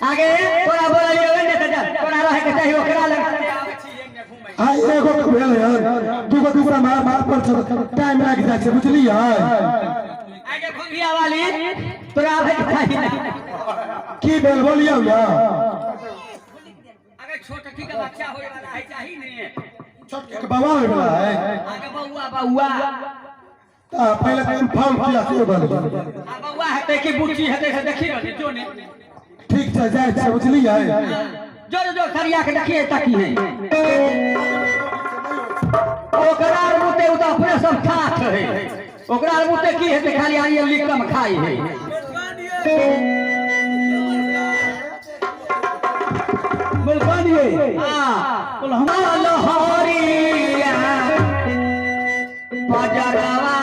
आगे तोरा बोला लियो ने त तोरा रहे के चाहिए ओकरा लग हां एगो भेल यार दूगो दूसरा मार पर टाइम लाग जाय छै बुझली है आगे खुंभिया वाली तोरा आवे के चाहिए की भेल बोलियो ना आगे छोटकी के बच्चा होय वाला है चाहिए नहीं छोटकी के बाबा होय वाला है आगे बउआ पहले फॉर्म किया से बन बउआ हेते की बुच्ची हेते से देखी रहनी जो ने ठीक छै जाय छै बुझली है जो सरिया के देखिए ताकि है ओकरा मुते उ त अपने सब खात है ओकरा मुते की हेते खाली आइए लिकम खाई है मुल्तानी हां बोल हम लहरिया बजरवा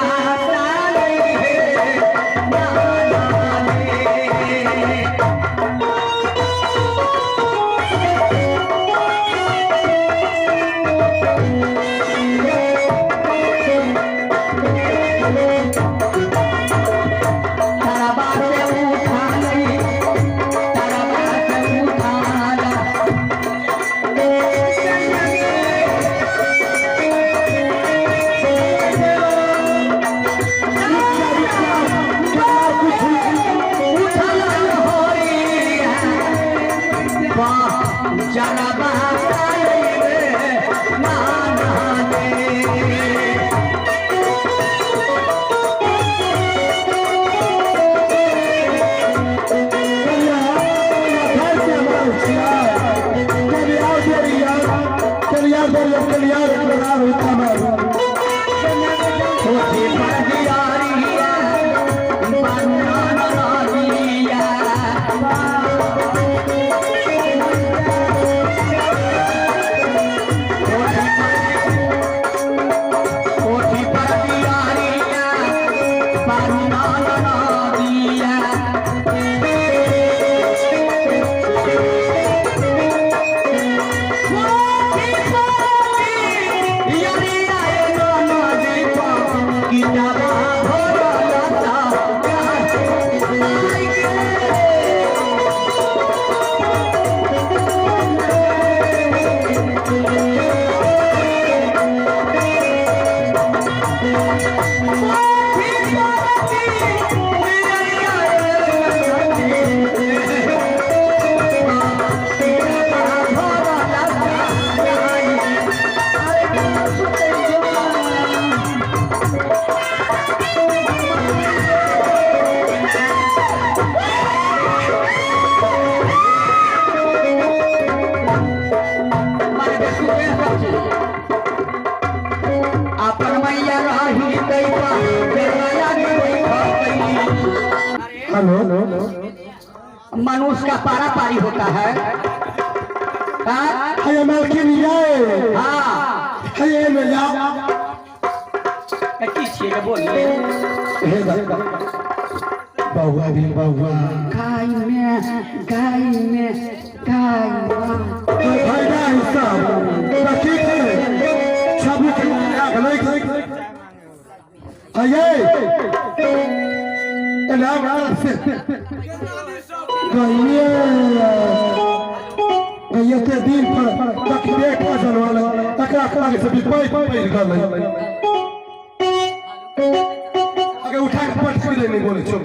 मनुष्य का पारा पारी होता है ये मालकिन ये हाँ ये ले जा किसी के बोलिए हे बाबू बाबू गाय में फायदा हिस्सा ठीक है सब आगे आइए ये के दिन पर तकबीर का जनवाला तकरा करा के सभी कोई निकाल ले आगे उठा के पट कर नहीं बोले चुप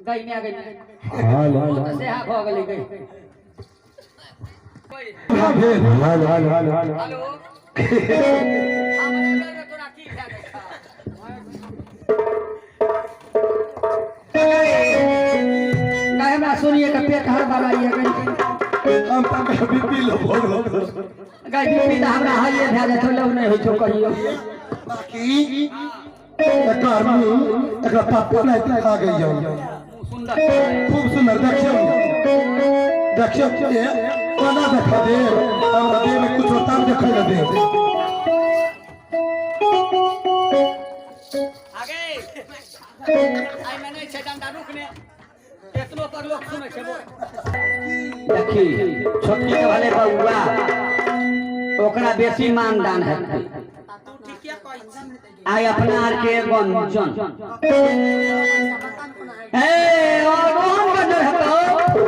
गाय में आ गई हां से हां हो गई गई हेलो हेलो तोरा की भए हमरा सुनिए का पेट हर बनाइए हम तक बीपी लो गाय बीपी त हमरा हाइए भए जात लोग नहीं होय छो कहियो बाकी एकर मुंह एकरा पापा नहीं आ गई जाओ सुंदर खूब सुंदर देखियो के कोना देखा दे हमरा देह में कुछ होता देखै ल दे आगे आई में नहीं छै डंडा रुकने केतनो पर लोग सुने छै देखी छोटकी के वाले बउआ ओकरा बेसी मानदान है तू ठीक क्या कहै आई अपना आर के गंजन ए और कौन गंजन है तो